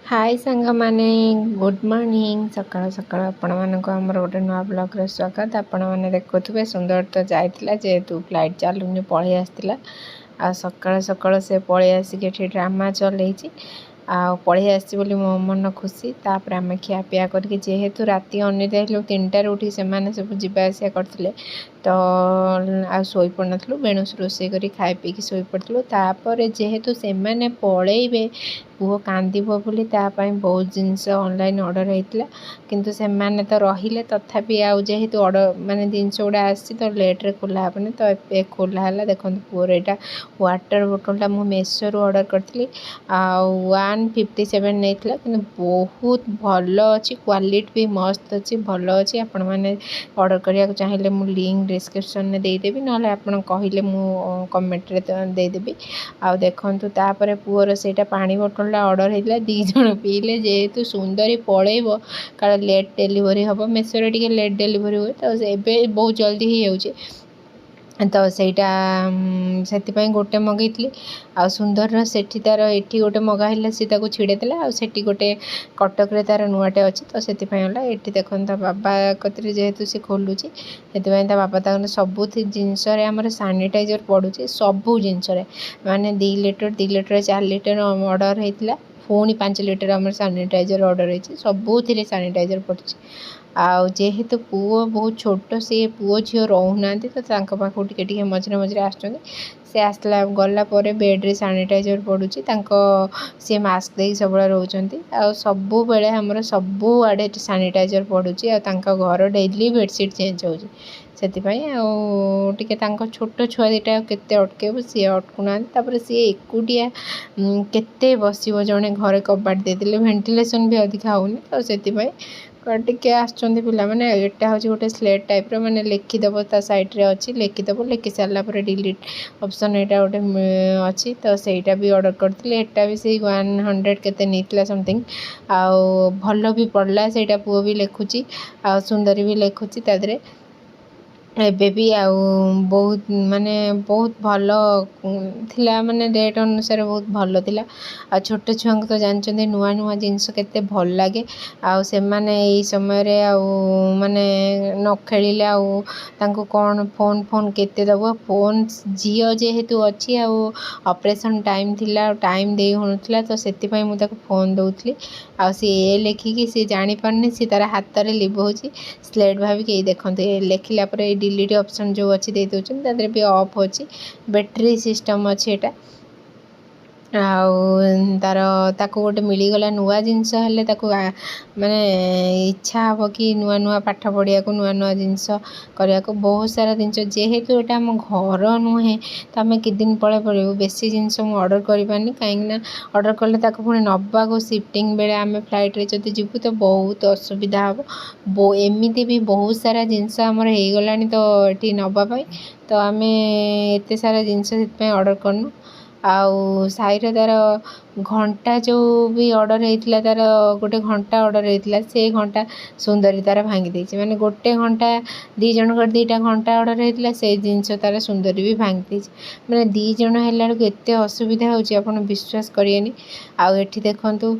हाय सांग माने good morning सकाळ सकाळ आपण मानक आमर गोटे नुआ ब्लॉग रे स्वागत। आपण माने देखुथबे सुंदर तो जाइतिला जेहेतु फ्लाइट चालुनी पळी आस्तिला आ सकाळ सकाळ से पळी आसिके एठी ड्रामा चलैछि आ पळी आसी बोली मो मन खुशी। तापर आमे खिया पिया करके जेहेतु राति अनिद्रा हेलु 3टार उठी से माने सब जिबा आसिया करथिले तो आ सोई पड़नथलु बेणुस रोषे करी खाइ पी की सोई पड़थलु। तापर जेहेतु से माने पळेइबे पुओ कांदिबो बोली ता पई बहुत जिंस ऑनलाइन ऑर्डर हेतिला किंतु से माने तो रहिले तथापि आ जेहेतु ऑर्डर माने जिंस उडा आसी तो लेट रे खोला हबने तो ए खोला हला देखन पुओर एटा वाटर बोतल मु मेसो रो ऑर्डर करथली आ 157 नेथिला किंतु बहुत भलो अछि क्वालिटी भी मस्त अछि भलो अछि। आपण माने ऑर्डर करिया चाहिए मु लिंक डिस्क्रिप्शन में दे देबी नले आपण कहिले मु कमेंट रे दे देबी। आ देखंतु तापरे पुओर सेटा पानी बोतल ऑर्डर हेतिला 2 जण पीले जेहेतु सुंदरी पळेइबो काल लेट डिलीवरी हबो मेसो रे टिके लेट डिलीवरी होय तो एबे बहुत जल्दी ही होउची तो सेटा से गोटे मगैली आ सुंदर सेठी तार एठी गोटे मगाइला सी ताको छिड़े देला आ सेठी गोटे कटक रे तार नुआटे अछि तो सेति पय होला एठी देखन ता बाबा कतरे जेहेतु से खोलुची सेति पय ता बाबा ता सबु जिंस रे हमर सैनिटाइजर पडुची सबु जिंस रे माने 2 लीटर 4 लीटर ऑर्डर हेतिला पुणी 5 लीटर हमर सैनिटाइजर ऑर्डर हेछि सबु थिरे सैनिटाइजर पडुची आ जेहेतु पुओ बहुत छोट से पुओ झियो रहूना तो तांको पाखु टिके टिके मझरे मझरे आसुचंदी से आसला गला परे बेड रे सैनिटाइजर पडुची तांको से मास्क दे सबला रहउचंती आ सबु बेले हमर सबु आडे सैनिटाइजर पडुची आ तांको घर डेली बेडशीट चेंज होउची सेति पय आ टिके तांको छोट छुआ दिटा केते अटकेबो सी अटकुना तापर सी एकुटिया केते बसिबो जणे घरे कबाट दे देले वेंटिलेशन भी अधिक होउनी तो सेति पय टिके आछंदी पिला माने एटा होची गोटे स्लेट टाइप रो माने लिखि देबो ता साइड रे अछि लिखि देबो लिखि सारला पर डिलीट ऑप्शन एटा गोटे अछि तो सेटा भी ऑर्डर करथिले एटा भी से 100 केते नीतला समथिंग आ भलो भी पड़ला सेटा पुओ भी लेखुची आ सुंदरी भी लेखुची तादरे एबे भी आ बहुत माने बहुत भलो थिला माने रेट अनुसार बहुत भलो थिला आ छोटे छुआ तो जानचंदे नुआ नुआ जिंस केते भल लागे आ से माने एई समय रे आ माने न खेलिले आ तांको कोन फोन फोन केते दबो फोन जियो जेहेतु अछि आ ऑपरेशन टाइम थिला टाइम दे होनथिला तो सेति पय मु ताको फोन दउथली आ से ए लेखि कि से जानि पारनी से तार हाथ रे लिबोची स्लेट भाबी के देखंते लेखिला पर डिलीट ऑप्शन जो अच्छी दे दोचन तादरे भी ऑफ होची बैटरी सिस्टम अच्छी एटा तार ताको गोटे मिली गला नुआ जिंस हेले ताको माने इच्छा हबो कि नुआ नुआ पाठ पढ़िया को नुआ नुआ जिंस करिया को बहुत सारा जिंस जेहेतु एटा हम घर नुहे तो आम कि दिन पळे पड़ो बेसी जिंस मु ऑर्डर करि पानी काईना ऑर्डर करले ताको पुणी नबा को शिफ्टिंग बेले आम फ्लाइट रे जति जिबु तो बहुत असुविधा हबो एमिति भी बहुत सारा जिंस हमर हे गलानी तो एठी नबा पई तो आमे एते सारा जिंस सेत पे ऑर्डर करनु आउ साइरे तार घंटा जो भी ऑर्डर हेतिला तार गोटे घंटा ऑर्डर हेतिला से घंटा सुंदरी तार भांगी देछि माने गोटे घंटा 2 जण कर 2टा घंटा ऑर्डर हेतिला से जिंस तार सुंदरी भी भांगी देछि माने 2 जण हेला के एते असुविधा होछि आपण विश्वास करियनी आ एठी देखंतु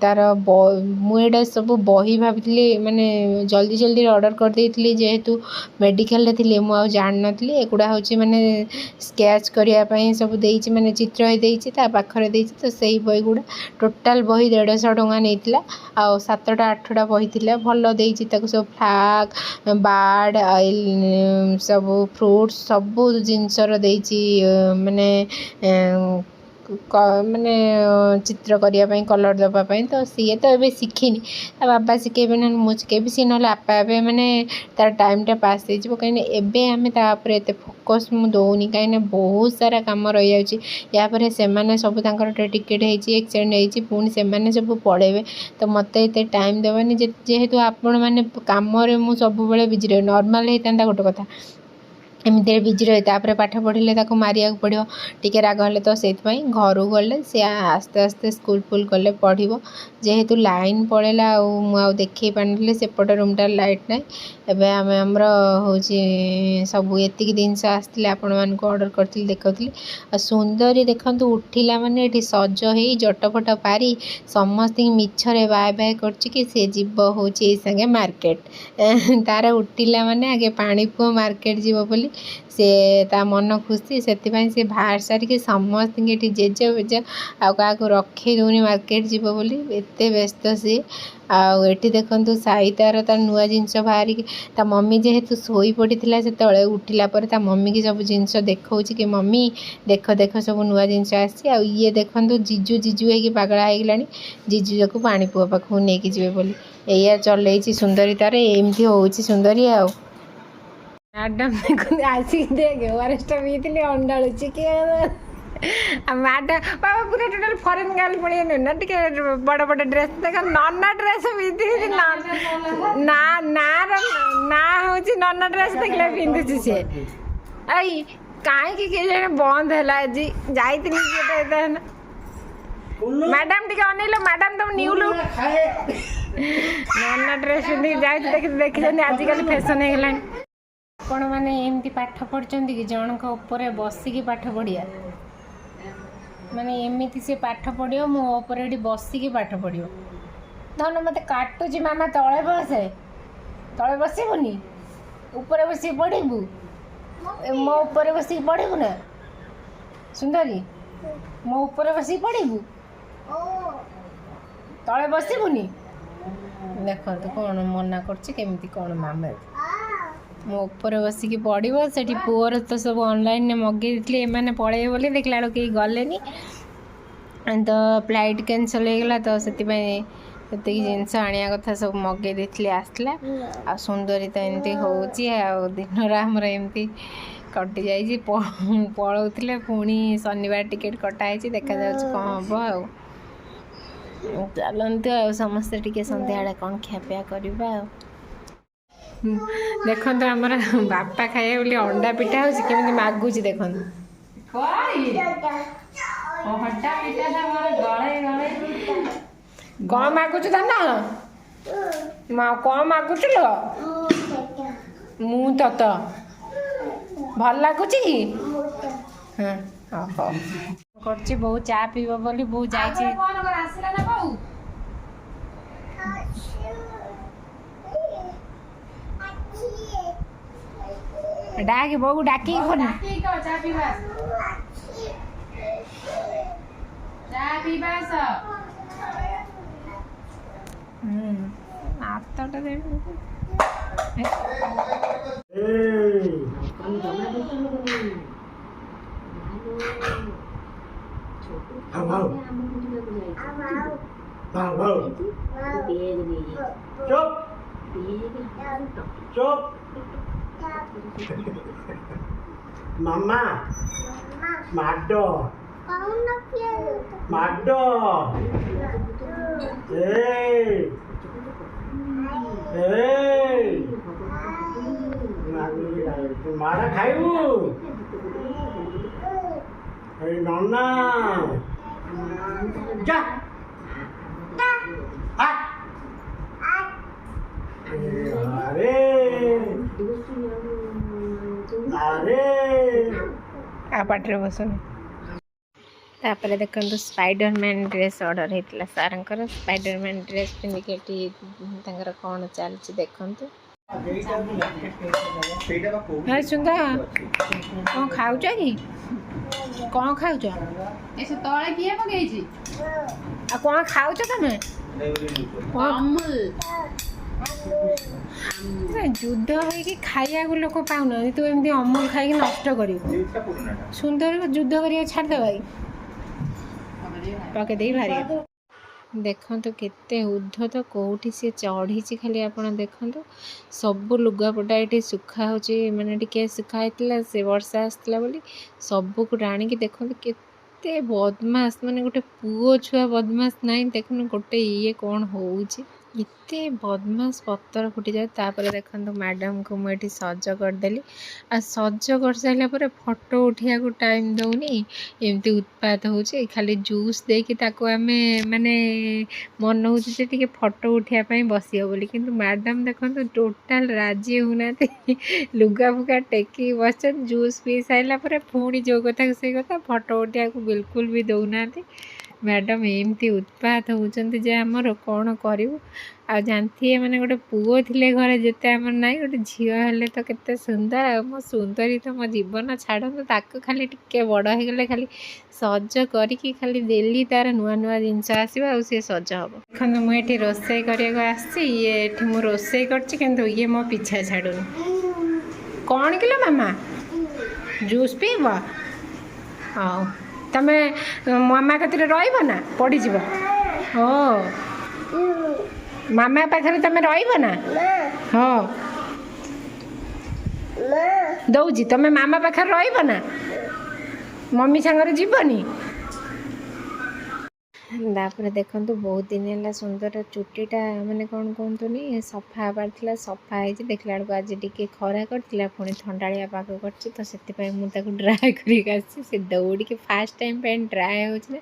तार मु एडा सब बही भाबितली माने जल्दी जल्दी ऑर्डर कर देइतली जेहेतु मेडिकल रे थिले मु आ जान नथली एकुडा होछि माने स्केच करिया पई सब देइछि माने चित्र हे देइछि ता पाखरे देइछि तो सेही बही गुडा टोटल बही 150 टंका नेइतिला आ 7टा 8टा बही थिला भलो देइछि ताको सब फ्लैग बार्ड सब फ्रूट्स सब जिंस रो देइछि माने माने चित्र करिया पई कलर दबा पई तो सी तो एबे सिखिनी आ बाबा सिखेबे न मु सिखेबे सी नले आपा आपे माने तार टाइम टा पास दे जिवो काईने एबे हमें ता ऊपर एते फोकस मु दोउनी काईने बहुत सारा काम रहि जाउची या पर से माने सब तांकर टिकट हेची एक्सचेंज हेची पुनी से माने सब पळेबे तो मते एते टाइम देबनी जेहेतु आपण माने काम रे मु सब बेले बिजी रहे नॉर्मल हेतांता गोटे कथा एमती बिजी रही तापर पाठ पढ़े ताको मारिया पड़ो टिके राग हेले तो से घर गले सी आस्ते आस्ते स्कूल फुल गले पढ़ो जेहेतु लाइन पड़ेगा आ देखे पानी सेपट रूमटा लाइट ना एबे आम आमर हूँ सब एतिक जिनस आसते आपण मानक ऑर्डर करी देखी सुंदरी देखु उठिला माने ये सज हो जटफट पारी समस्त मिछरे बाय बाय कर जीव हूँ संगे मार्केट तार उठिला माने आगे पानी पुओ मार्केट जीव बोली से ता मन खुशी से बाहर सारिक समस्त जेजे बेजे आ क्या रखे दूनी मार्केट जीव बोली एत व्यस्त सी आठी देखु साई तार तार नुआ जिनस बाहर ता मम्मी जेहेतु शोई पड़ा से उठिला ता मम्मी की सब जिनस देखा कि मम्मी देख देख सब नुआ जिनस आए देखु जीजु जीजु हो पगला हो जीजु जाक पानी पुआ पाख नहीं जी बोली या चल सुंदरी तार एमती हो सुंदरी आ मैडम देखते आसिक देखे ओआरएसटा पीती अंडाड़ुची कि मैडम बाबा पूरा टोटल फॉरेन गर्ल पड़े ना टे बड़ बड़ ड्रेस देख नन्ना ड्रेस पीती ना ना ना हूँ नन्ना ड्रेस देखले पिंधुची सी आई कहीं बंद है आज जाइए मैडम टे अनैल मैडम तुम न्यू लुक नन्ना ड्रेस पिंधि जाइए देखी आजिकल फैशन हो गला आपण मैंने एमती पाठ पढ़ुं कि जनक ऊपर बसिकी पाठ पढ़िया माने एमती से पाठ पढ़ो मोपर बसिकी पाठ पढ़ो धन मत काटुची मामा तले बसे तले बसबुनि ऊपर बस पढ़ू मो ऊपर बस पढ़ू ना सुंदरी मो ऊपर बस पढ़ू तले बसबुनि देखो कौन मना करमी कौन मामा मो ऊपर बसिकी पढ़ो से पुअर तो सब ऑनलाइन मगे थे एम पड़े बोली देखला बेलू कहीं गले तो फ्लाइट कैंसल हो गला तो से जिनस आनिया कथा सब मगे देते आसला आ सुंदरी तो एमती हो दिन आमर एमती कटि जाइए पलौले पुणी शनिवार टिकेट कटाई देखा जा कौन हम आ चलते आ समस्ते टिके संध्या कौन खियापिया करवा देखो आमर बापा खाए बोली अंडा पिठा होमी मागुच देख कौन मागुच धन कौन मागुच मु तत भल लगुच कर बहु चा पीब बोली बहु जाए डाक बहु डाक चुप मामा माडो माडो मारा खाइबू नन्ना जा अरे अरे आ पाटे बसन तापर देखो स्पाइडरमैन ड्रेस ऑर्डर होता सार स्पाइडरमैन ड्रेस पिंधिकी कौन चलती देखु सुंदर कौन खाऊ कि कौन खाऊ तले किए पकई कौन खाऊ तुम युद्ध हो खाया लोक पाऊना तू एमती अमूल खाई नष्ट कर सुंदर युद्ध कर छाड़द भाई पकईदे भारी देखो केते उद्धत कौटी सी चढ़ी खाली आप देखो सब लुगापटा ये सुखा हो मैंने टे सुखाई से वर्षा आसला बोली सबको टाणिकी देखो केते बदमाश माने गोटे पुओ छुआ बदमाश ना देखो गोटे ये कौन हो ଏତେ ବଦମାସ ପତର ଫୁଟିଯାଏ। ତାପରେ ଦେଖନ୍ତୁ ମ୍ୟାଡ଼ାମକୁ ମୁଁ ଏଠି ସଜ କରିଦେଲି। ଆଉ ସଜ କରିସାରିଲା ପରେ ଫଟୋ ଉଠିବାକୁ ଟାଇମ୍ ଦେଉନି, ଏମିତି ଉତ୍ପାତ ହେଉଛି। ଖାଲି ଜୁସ୍ ଦେଇକି ତାକୁ ଆମେ ମାନେ ମନ ହେଉଛି ଯେ ଟିକେ ଫଟୋ ଉଠିବା ପାଇଁ ବସିବ ବୋଲି, କିନ୍ତୁ ମ୍ୟାଡ଼ାମ ଦେଖନ୍ତୁ ଟୋଟାଲ ରାଜି ହେଉନାହାନ୍ତି। ଲୁଗା ଫୁଗା ଟେକିକି ବସିଛନ୍ତି। ଜୁସ୍ ପିଇ ସାରିଲା ପରେ ପୁଣି ଯେଉଁ କଥାକୁ ସେଇ କଥା, ଫଟୋ ଉଠିବାକୁ ବିଲକୁଲ ବି ଦେଉନାହାନ୍ତି। ମ୍ୟାଡ଼ାମ ଏମିତି ଉତ୍ପାତ ହେଉଛନ୍ତି ଯେ ଆମର କ'ଣ କରିବୁ। ଆଉ ଜାଣିଥିବେ ମାନେ ଗୋଟେ ପୁଅ ଥିଲେ ଘରେ ଯେତେ ଆମର ନାହିଁ, ଗୋଟେ ଝିଅ ହେଲେ ତ କେତେ ସୁନ୍ଦର। ଆଉ ମୋ ସୁନ୍ଦରୀ ତ ମୋ ଜୀବନ ଛାଡ଼ନ୍ତୁ, ତାକୁ ଖାଲି ଟିକେ ବଡ଼ ହେଇଗଲେ ଖାଲି ସଜ କରିକି ଖାଲି ଡେଲି ତାର ନୂଆ ନୂଆ ଜିନିଷ ଆସିବ ଆଉ ସିଏ ସଜ ହେବ। ଦେଖନ୍ତୁ ମୁଁ ଏଠି ରୋଷେଇ କରିବାକୁ ଆସିଛି। ଏଠି ମୁଁ ରୋଷେଇ କରୁଛି କିନ୍ତୁ ଇଏ ମୋ ପିଛା ଛାଡ଼ୁନି। କ'ଣ କିଲୋ ମାମା, ଜୁସ୍ ପିଇବ? ହଉ, ତମେ ମାମା କତିରେ ରହିବ ନା, ପଡ଼ିଯିବ? ହଁ, ମାମା ପାଖରେ ତମେ ରହିବ ନା? ହଁ ଦଉଛି, ତମେ ମାମା ପାଖରେ ରହିବ ନା? ମମି ସାଙ୍ଗରେ ଯିବନି? ତାପରେ ଦେଖନ୍ତୁ ବହୁତ ଦିନ ହେଲା ସୁନ୍ଦର ଚୁଟିଟା ମାନେ କ'ଣ କୁହନ୍ତୁନି ସଫା ହେବାର ଥିଲା, ସଫା ହେଇଛି। ଦେଖିଲା ବେଳକୁ ଆଜି ଟିକେ ଖରା କରିଥିଲା, ପୁଣି ଥଣ୍ଡାଳିଆ ପାଗ କରିଛି, ତ ସେଥିପାଇଁ ମୁଁ ତାକୁ ଡ୍ରାଏ କରିକି ଆସିଛି। ସେ ଦୌଡ଼ିକି ଫାଷ୍ଟ ଟାଇମ୍ ପାଇଁ ଡ୍ରାଏ ହେଉଛି ନା,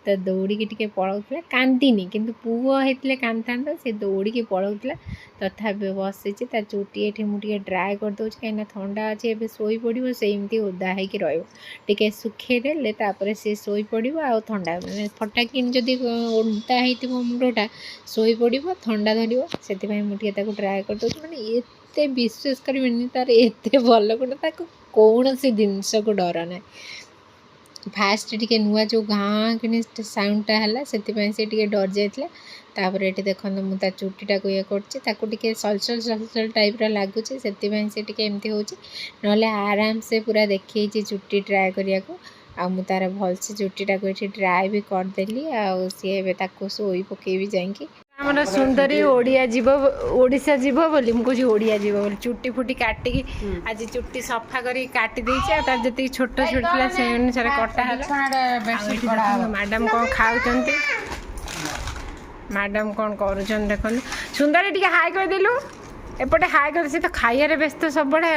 ତ ଦୌଡ଼ିକି ଟିକେ ପଳାଉଥିଲା। କାନ୍ଦିନି, କିନ୍ତୁ ପୁଅ ହେଇଥିଲେ କାନ୍ଦିଥାନ୍ତା। ସେ ଦୌଡ଼ିକି ପଳାଉଥିଲା। ତଥାପି ବସିଛି, ତା ଚୁଟି ଏଠି ମୁଁ ଟିକେ ଡ୍ରାଏ କରିଦେଉଛି, କାହିଁକିନା ଥଣ୍ଡା ଅଛି। ଏବେ ଶୋଇପଡ଼ିବ, ସେମିତି ଓଦା ହେଇକି ରହିବ। ଟିକେ ଶୁଖେଇ ଦେଲେ ତାପରେ ସେ ଶୋଇପଡ଼ିବ। ଆଉ ଥଣ୍ଡା ମାନେ ଫଟାକିନି ଯଦି ଓଦା ହେଇଥିବ ମୁଣ୍ଡଟା, ଶୋଇପଡ଼ିବ, ଥଣ୍ଡା ଧରିବ। ସେଥିପାଇଁ ମୁଁ ଟିକେ ତାକୁ ଡ୍ରାଏ କରିଦେଉଛି। ମାନେ ଏତେ ବିଶ୍ୱାସ କରିବେନି, ତାର ଏତେ ଭଲ ଗୁଣ, ତାକୁ କୌଣସି ଜିନିଷକୁ ଡର ନାହିଁ। ଫାଷ୍ଟ ଟିକେ ନୂଆ ଯେଉଁ ଗାଁ କିଣି ସାଉଣ୍ଡଟା ହେଲା, ସେଥିପାଇଁ ସେ ଟିକେ ଡରି ଯାଇଥିଲା। ତାପରେ ଏଠି ଦେଖନ୍ତୁ ମୁଁ ତା ଚୁଟିଟାକୁ ଇଏ କରୁଛି, ତାକୁ ଟିକେ ସଲସଲ ସଲସଲ ଟାଇପ୍ର ଲାଗୁଛି, ସେଥିପାଇଁ ସେ ଟିକେ ଏମିତି ହେଉଛି। ନହେଲେ ଆରାମସେ ପୁରା ଦେଖେଇଛି ଚୁଟି ଡ୍ରାଏ କରିବାକୁ। ଆଉ ମୁଁ ତାର ଭଲସେ ଚୁଟିଟାକୁ ଏଠି ଡ୍ରାଏ ବି କରିଦେଲି। ଆଉ ସିଏ ଏବେ ତାକୁ ଶୋଇ ପକେଇବି ଯାଇକି। ଆମର ସୁନ୍ଦରୀ ଓଡ଼ିଶା ଯିବ ବୋଲି, ମୁଁ କହୁଛି ଓଡ଼ିଆ ଯିବ ବୋଲି, ଚୁଟି ଫୁଟି କାଟିକି ଆଜି ଚୁଟି ସଫା କରିକି କାଟି ଦେଇଛି। ଆଉ ତାର ଯେତିକି ଛୋଟ ଛୋଟ ଥିଲା ସେଇ ଅନୁସାରେ କଟା ହେଲା। ମ୍ୟାଡ଼ାମ କ'ଣ ଖାଉଛନ୍ତି, ମ୍ୟାଡ଼ାମ କ'ଣ କରୁଛନ୍ତି ଦେଖନ୍ତୁ। ସୁନ୍ଦରୀ ଟିକେ ହାଇ କରିଦେଲୁ, ଏପଟେ ହାଇ କରି, ସେ ତ ଖାଇବାରେ ବ୍ୟସ୍ତ ସବୁବେଳେ।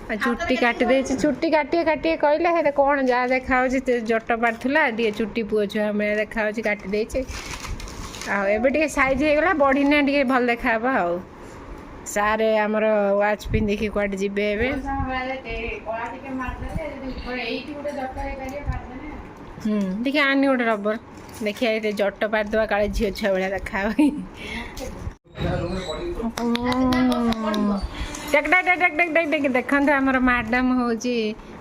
ଆଉ ଚୁଟି କାଟି ଦେଇଛି। ଚୁଟି କାଟିଏ କହିଲେ ହେଲେ କ'ଣ ଯାହା ଦେଖାହେଉଛି, ଜଟ ପାରୁଥିଲା ଟିକେ ଚୁଟି ପୁଅ ଛୁଆ ଭଳିଆ ଦେଖାହେଉଛି, କାଟି ଦେଇଛି। ଆଉ ଏବେ ଟିକେ ସାଇଜ୍ ହେଇଗଲା, ବଢ଼ିନା ଟିକେ ଭଲ ଦେଖାହେବ। ଆଉ ସାର୍ ଆମର ୱାଚ୍ ପିନ୍ଧିକି କୁଆଡ଼େ ଯିବେ ଏବେ। ଟିକେ ଆଣି ଗୋଟେ ରବର, ଦେଖିବା ଏତେ ଜଟ ପାରିଦେବା, କାଳେ ଝିଅ ଛୁଆ ଭଳିଆ ଦେଖାହେବ। ଦେଖନ୍ତୁ ଆମର ମ୍ୟାଡ଼ାମ ହେଉଛି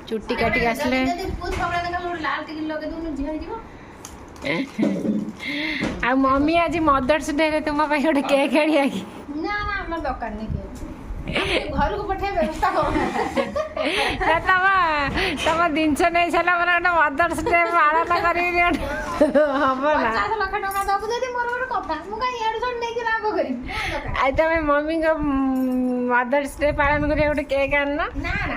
ଚୁଟି କାଟିକି ଆସିଲେ। ଆଉ ମମି ଆଜି ମଦର୍ସ ଡେରେ ତୁମ ପାଇଁ ଗୋଟେ କେକ୍ ଆଣିବା କି? ନା ନା, ଆମର ଦରକାର ନାହିଁ କେକ୍। ଘରକୁ ପଠେଇବା ବ୍ୟବସ୍ଥା ତମ ଜିନିଷ ନେଇ ସାରିଲା ପରେ ଗୋଟେ ମଦର୍ସ ଡେ ପାଳନ କରିବି, ହବ ନା? 50 ଲକ୍ଷ ଟଙ୍କା ଦବୁ ଯଦି ମୋର ଗୋଟେ କଥା, ମୁଁ କାହିଁ ଇଆଡୁ ସବୁ ନେଇକି ଲାଭ କରିବି? ଆଉ ତମେ ମମିଙ୍କ ମଦର୍ସ ଡେ ପାଳନ କରିବା ଗୋଟେ କେକ୍ ଆଣିନ? ନା ନା,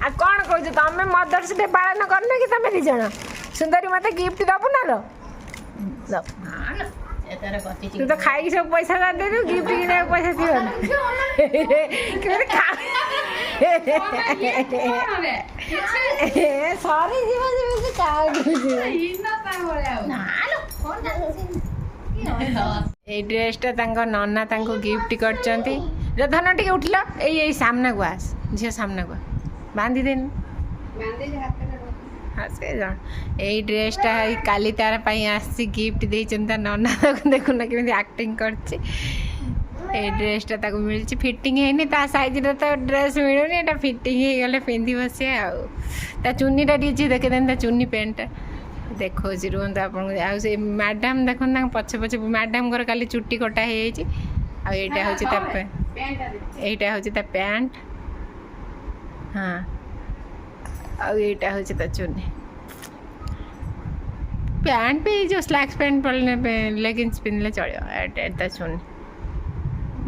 ଆଉ କ'ଣ କହୁଛ, ତମେ ମଦର୍ସ ଡେ ପାଳନ କରୁନ କି ତମେ 2 ଜଣ? ସୁନ୍ଦରୀ ମୋତେ ଗିଫ୍ଟ ଦେବୁ ନା? ତୁ ତ ଖାଇକି ସବୁ ପଇସା ଦେଇଦେବୁ, ଗିଫ୍ଟ କିଣିବାକୁ ପଇସା ଥିବ ନା? ସରିଯିବ ଯେମିତି ଏଇ ଡ୍ରେସ୍ଟା ତାଙ୍କ ନନା ତାଙ୍କୁ ଗିଫ୍ଟ କରିଛନ୍ତି। ଧନ ଟିକେ ଉଠିଲ, ଏଇ ସାମ୍ନାକୁ ଆସ, ଝିଅ ସାମ୍ନାକୁ ବାନ୍ଧିଦେନି। ହଁ ସେ ଜଣ ଏଇ ଡ୍ରେସ୍ଟା କାଲି ତାର ପାଇଁ ଆସିଛି, ଗିଫ୍ଟ ଦେଇଛନ୍ତି ତା ନନା। ତାକୁ ଦେଖୁନ କେମିତି ଆକ୍ଟିଂ କରିଛି। ଏଇ ଡ୍ରେସ୍ଟା ତାକୁ ମିଳିଛି, ଫିଟିଂ ହେଇନି, ତା ସାଇଜ୍ର ତ ଡ୍ରେସ୍ ମିଳୁନି, ଏଇଟା ଫିଟିଂ ହେଇଗଲେ ପିନ୍ଧିବ ସିଏ। ଆଉ ତା ଚୁନିଟା ଟିକେ ଦେଖିଦେନି, ତା ଚୁନି ପ୍ୟାଣ୍ଟଟା ଦେଖାଉଛି, ରୁହନ୍ତୁ ଆପଣଙ୍କୁ। ଆଉ ସେ ମ୍ୟାଡ଼ାମ୍ ଦେଖନ୍ତୁ, ତାଙ୍କ ପଛେ ପଛେ ମ୍ୟାଡ଼ାମ୍ଙ୍କର କାଲି ଚୁଟି କଟା ହେଇଯାଇଛି। ଆଉ ଏଇଟା ହେଉଛି ତା ପ୍ୟାଣ୍ଟ। ହଁ, ଆଉ ଏଇଟା ହେଉଛି ତା ଚୁନି। ପ୍ୟାଣ୍ଟ ବି ଏଇ ଯେଉଁ ସ୍ଲାକ୍ସ ପ୍ୟାଣ୍ଟ ପଡ଼ିଲେ, ଲେଗିନ୍ସ ପିନ୍ଧିଲେ ଚଳିବ। ଏଇଟା ତା ଚୁନି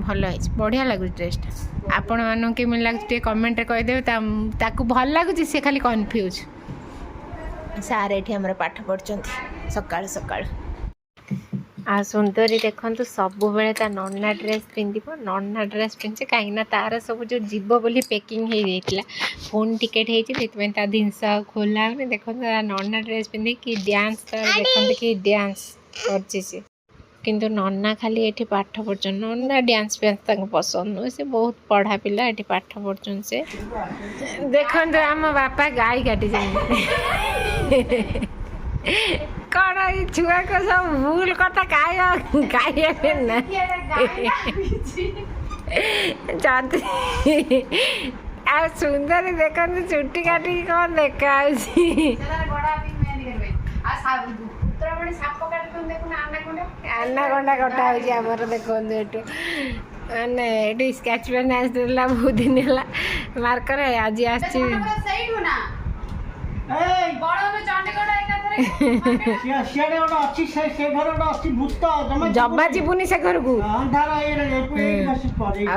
ଭଲ ହେଇଛି, ବଢ଼ିଆ ଲାଗୁଛି ଡ୍ରେସ୍ଟା। ଆପଣମାନଙ୍କୁ କେମିତି ଲାଗୁଛି ଟିକେ କମେଣ୍ଟରେ କହିଦେବେ। ତାକୁ ଭଲ ଲାଗୁଛି, ସେ ଖାଲି କନଫ୍ୟୁଜ୍। ସାର୍ ଏଠି ଆମର ପାଠ ପଢ଼ୁଛନ୍ତି ସକାଳୁ ସକାଳୁ। आ सुंदरी देखो सब बेले ता नन्ना ड्रेस पिंधिब नन्ना ड्रेस पिंधे कहीं तार सब जो जीव बोली पैकिंग हो जाता फोन टिकेट होती ता जिनस खोला देखो नन्ना ड्रेस पिंधे कि डांस देखते कि डांस कर किंतु नन्ना खाली ये पाठ पढ़ुन नन्ना डांस फैंस पसंद नुह से बहुत पढ़ा पिला ये पाठ पढ़ुन से देखो आम बापा गाई काटी कौन छुआ को सब भूल कथा खाइए ना आ सुंदर देखो चुटी काटी कौन देखा आनाकोंडा कटा होमर देखो मैंने स्केच पेन आसला बहुत दिन है मार्कर आज जमा जीवनी से घर को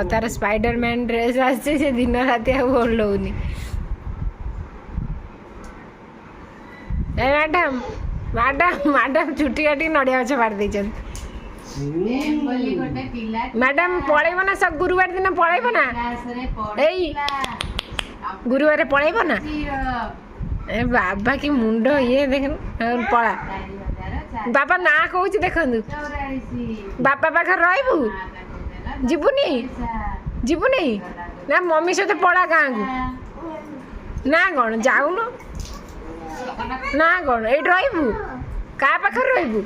तार स्पाइडरमैन ड्रेस आसे दिन राति ओल्लौनी मैडम मैडम मैडम छुट्टी काटी नड़िया गछ फाड़ दे मैडम पलैब ना सब गुरुवार दिन पलैब ना ए गुरुवार पलैब ना ए बाबा की मुंड ये देख पला बाबा ना कहूँ देखु बापा पाखे रही जीवनी जीवनी ना मम्मी सहित पला गाँ को ना कौन जाऊन ना कौन ये रही क्या पाखे रही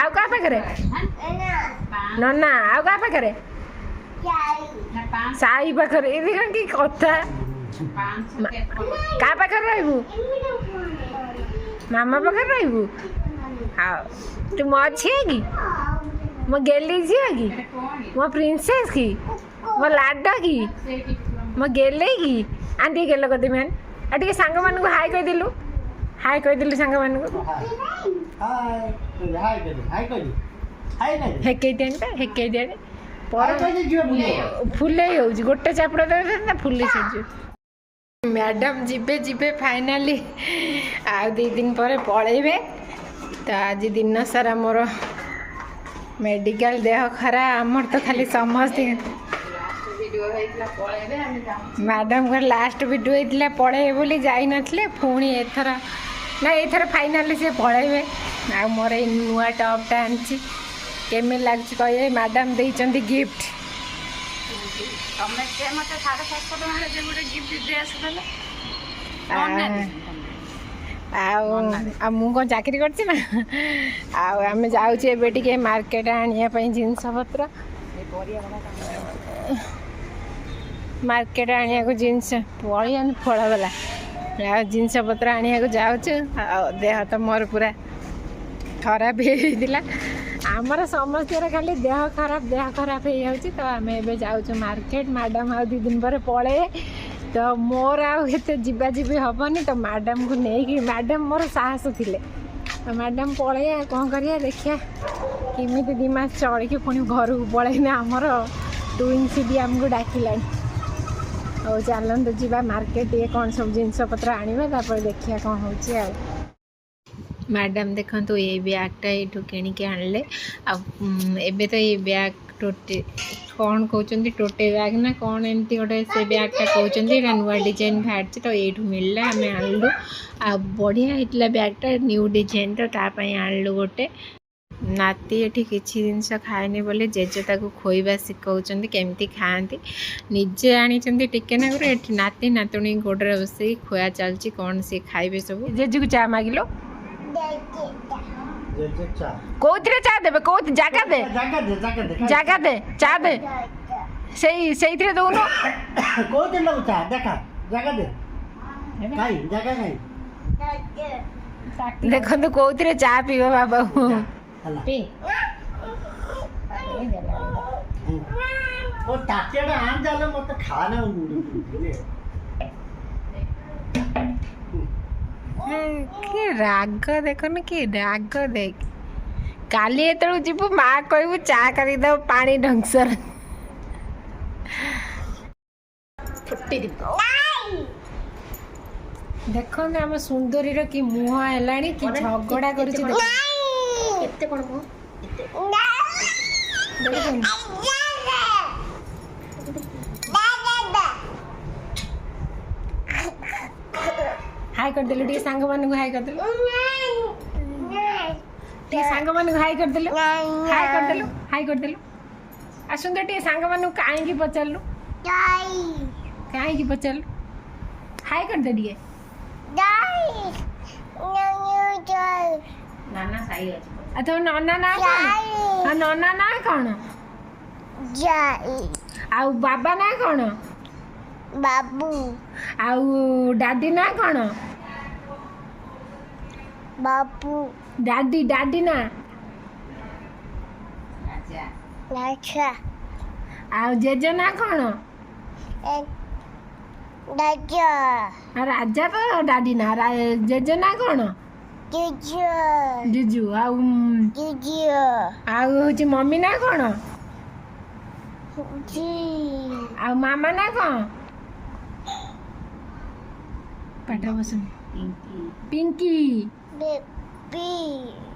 आउ क्या पाखे नना आउ क्या पाखे साई पाखे ये कि कथा क्या पाखे रही मामा पाखे रही हाँ तू मो झी कि मो गेली झी कि मो प्रिंसेस कि मो लाड कि मो गेले कि आंटी गेल कदे मैन आटे सांग मान हाई कहीदेलु हाई कहीदेलु सांग मान हेकई दिया हेकई दिया फुले गोटे चापड़ दे फुले से मैडम जीबे जीबे फाइनाली आ 2 दिन पर पलैबे तो आज दिन सारा मोर मेडिकल देह खरा आमर तो खाली समझते मैडम को लास्ट वीडियो होता पढ़े बोली जाई नथले पुणी एथर ना एथर फाइनाली से पढ़ेबे आ मोर नुआ टॉपटा आनी केमी लगुच कहे मैडम देइचंती गिफ्ट मु कौन चाकरी करछि ना आम जाऊे मार्केट आने जिनस पत्र मार्केट आनिया को जिनस पलियान फल वाला जिनस पत्र आनिया को जाऊँ देह तो मोर पूरा खराब होता आमर समस्त खाली देह खराब हो जाऊँ तो आम ए जाऊँ मार्केट मैडम आ 2 दिन पर पड़े तो मोर आते जीवाजीवी हेनी तो मैडम को लेकिन मैडम मोर साहस थिले तो मैडम पड़े कौन करिया देखिया किमी 2 मास चलिकी पुणी घर को पलैना आमर ट्विंस भी आमको डाकिला और चलते जीवा मार्केट ये कौन सब जिनस पत्र आने देखिया कौन हो मैडम देखो तो ये बैगटा ये किणिक आणले एबे तो ये बैग टोटे कौन कहते टोटे बैग ना कौन एमती गोटे से बैगटा कहते नुआ डिजाइन बाहर तो ये मिलला आम आणलु आ बढ़िया होता बैगटा न्यू डिजाइन तो तापाई आणलु गोटे नाती ये किसी जिनस खाएनि बोले जेजे ताको खोइबा शिखाउछन्ति केमती खाआंती निजे आनी टिके नागर ये नाती नातुणी गोड़े बस खुआ चलती कौन सी खाइबे सब जेजे को चा मागिलो कौन चा देवे कौन जगह दे चा दे से दौन देखो कौन चा पीब बाबा कि राग देख न कि राग देख काली एतु जीव माँ कहू चा कर पानी ढंगसर देखो आम सुंदरी कि मुह है कि झगड़ा कर हाय करदेलु टी सांग मानू हाय करदेलु टी सांग मानू हाय करदेलु हाय करदेलु आ सुंदर टी सांग मानू काहे की पचारलु काहे की पचारलु हाय कर दे दिए नाना साई अछि आ तो नन्ना ना कौन आ नन्ना ना कौन आ बाबा ना कौन बाबू आ दादी ना कौन बाबू दादी दादी ना राजा आ जेजे ना कौन राजा राजा तो दादी ना जेजे ना कौन जीजू जीजू आ मम्मी ना कौन जी आ मामा ना कौन पाटा बसन पिंकी बेबी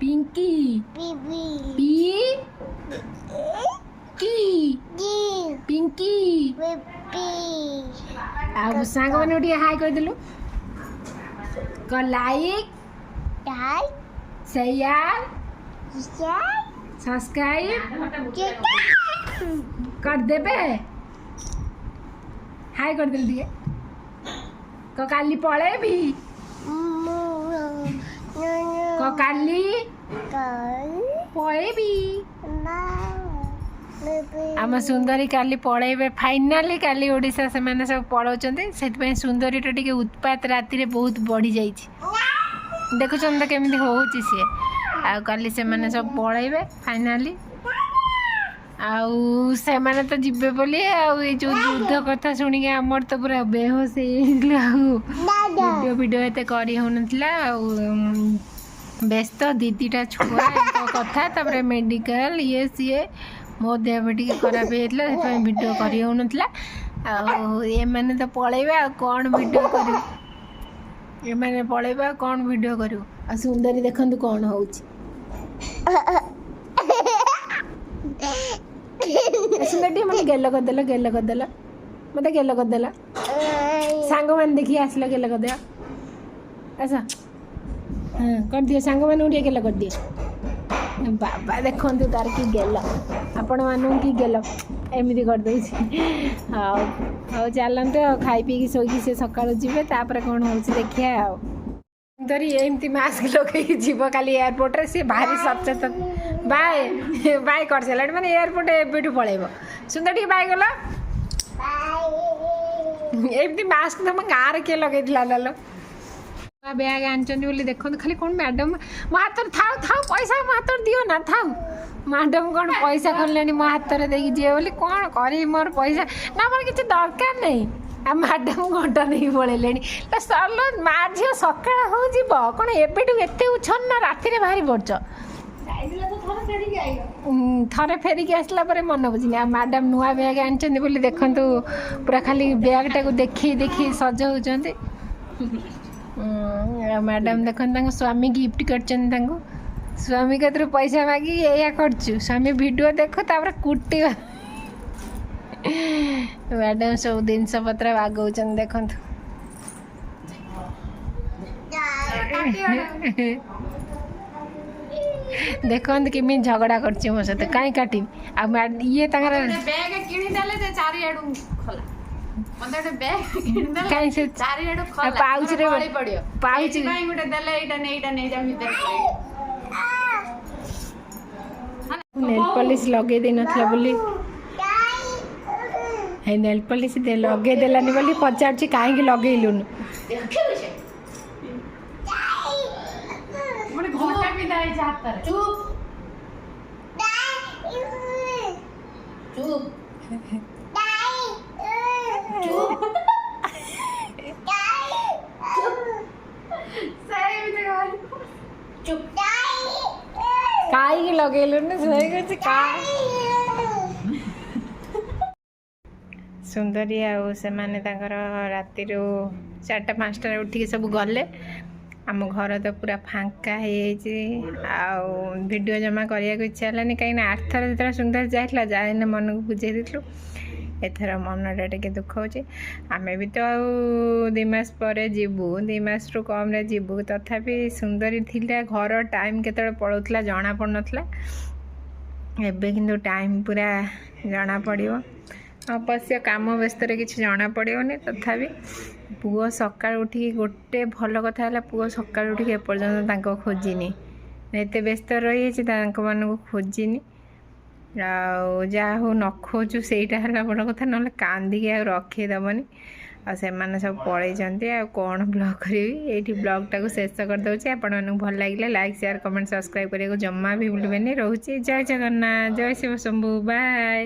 पिंकी बीबी पी की जी पिंकी बेबी आ सांग माने उठी हाय कर देलु क लाइक डाई शेयर जाई सब्सक्राइब जेटा कर देबे हाय कर देल दिए क काली पळेबी क काली पळेबी आम सुंदरी काली पढ़ेबे फाइनाली काली ओडिशा से माने सब पढ़ाउछन्ते सेति सुंदरी टे टिके उत्पात राति रे बहुत बढ़ी जाइछि देखुछन त केमिति होउछि से आ काली से माने सब पढ़ेबे फाइनाली आउ से माने तो जिबे बोली आउ ए जो युद्ध कथा सुनी के हमर तो पूरा बेहोश हेइला वीडियो वीडियो एते करी होनथला आउ व्यस्त दीदीटा छुआ कथा तबरे मेडिकल ये सीए मो देह भी टी खराब होता है वीडियो करी होनथला ये मैंने तो पळेबे आ कौन वीडियो करू ये मैंने पळेबे कौन वीडियो करू आ सुंदरी देखंतु कौन होउछि सुंदरी मते गेल कर देला मते गेल कर देला सांग मान देखि आसलो गेल कर दे ऐसा हां कर दियो सांग मान उड़िया गेल कर दियो बाबा देखते तार कि गेल आपण मानू कि गेल एमती करदे हाँ हाँ चलते खाई पी शोक सी सका जी कौन हो देखिए आरी एमती मास्क लगे जीव काली एयरपोर्ट रे सी भारी सचेतन बाय बाय कर सारे मैंने एयरपोर्ट एबू पलैब सुंदर टी बाय गल एमती मास्क तुम गाँव किए लगे लाल बैग आनी देखो खाली कौन मैडम मो हाथ थाऊ थाऊ पैसा मो हाथ दियो ना थाऊ मैडम कौन पैसा खोल मो हाथ में देखिए जी बोली कौन कर मोर पैसा ना मोर किसी दरकार नहीं आ मैडम घंटा नहीं पड़े सरल माँ झील सका हो कौन एबेटू एत उछन ना राति बाहरी पड़च थरे फेरिकी आसला मन बुझी आ मैडम नुआ बैग आनी बोली देखु पूरा खाली बैगटा को देखी देखी सजाऊँच मैडम देखो स्वामी गिफ्ट कर स्वामी कतर पैसा मागिक या करचु स्वामी वीडियो देखो तापर कुटी मैडम सब जिनस पत्र बागौच देखु देखो किमी झगड़ा कर मो सहित कहीं काटी ये बैग किणी देले जे चारि आडू खोला मते बैग कहीं से चारि आडू खोला पाउच रे पड़ियो पाउच भाई गुटे देले एटा नै जा भीतर नेल पॉलिश लगे दे नथला बोली हे नेल पॉलिश दे लगे देलानी बोली पचार छी काहे के लगेइलुन मने घोटा भी दाई जातर चुप चुप काई लगेलुन सही कुछ का सुंदरी आउ से माने तांकर राति 4टा 5टा उठिक सब गले ଆମ ଘର ତ ପୁରା ଫାଙ୍କା ହେଇଯାଇଛି ଆଉ ଭିଡ଼ିଓ ଜମା କରିବାକୁ ଇଚ୍ଛା ହେଲାନି କାହିଁକିନା ଆରଥର ଯେତେବେଳେ ସୁନ୍ଦର ଯାଇଥିଲା ଯାହେଲେ ମନକୁ ବୁଝେଇ ଦେଇଥିଲୁ। ଏଥର ମନଟା ଟିକେ ଦୁଃଖ ହେଉଛି। ଆମେ ବି ତ ଆଉ 2 ମାସ ପରେ ଯିବୁ, 2 ମାସରୁ କମ୍ରେ ଯିବୁ, ତଥାପି ସୁନ୍ଦରୀ ଥିଲା ଘର ଟାଇମ୍ କେତେବେଳେ ପଳାଉଥିଲା ଜଣା ପଡ଼ୁନଥିଲା। ଏବେ କିନ୍ତୁ ଟାଇମ୍ ପୁରା ଜଣା ପଡ଼ିବ। ଅବଶ୍ୟ କାମ ବ୍ୟସ୍ତରେ କିଛି ଜଣା ପଡ଼ିବନି, ତଥାପି ପୁଅ ସକାଳୁ ଉଠିକି ଗୋଟେ ଭଲ କଥା ହେଲା ପୁଅ ସକାଳୁ ଉଠିକି ଏପର୍ଯ୍ୟନ୍ତ ତାଙ୍କ ଖୋଜିନି। ଏତେ ବ୍ୟସ୍ତ ରହିଯାଇଛି ତାଙ୍କମାନଙ୍କୁ ଖୋଜିନି। ଆଉ ଯାହା ହଉ ନ ଖୋଜୁ ସେଇଟା ହେଲା ବଡ଼ କଥା, ନହେଲେ କାନ୍ଦିକି ଆଉ ରଖେଇଦେବନି। ଆଉ ସେମାନେ ସବୁ ପଳେଇଛନ୍ତି ଆଉ କ'ଣ ବ୍ଲଗ୍ କରିବି, ଏଇଠି ବ୍ଲଗ୍ଟାକୁ ଶେଷ କରିଦେଉଛି। ଆପଣମାନଙ୍କୁ ଭଲ ଲାଗିଲେ ଲାଇକ୍ ସେୟାର କମେଣ୍ଟ ସବସ୍କ୍ରାଇବ୍ କରିବାକୁ ଜମା ବି ଭୁଲିବେନି। ରହୁଛି। ଜୟ ଜଗନ୍ନାଥ, ଜୟ ଶିବ ଶମ୍ଭୁ, ବାଏ।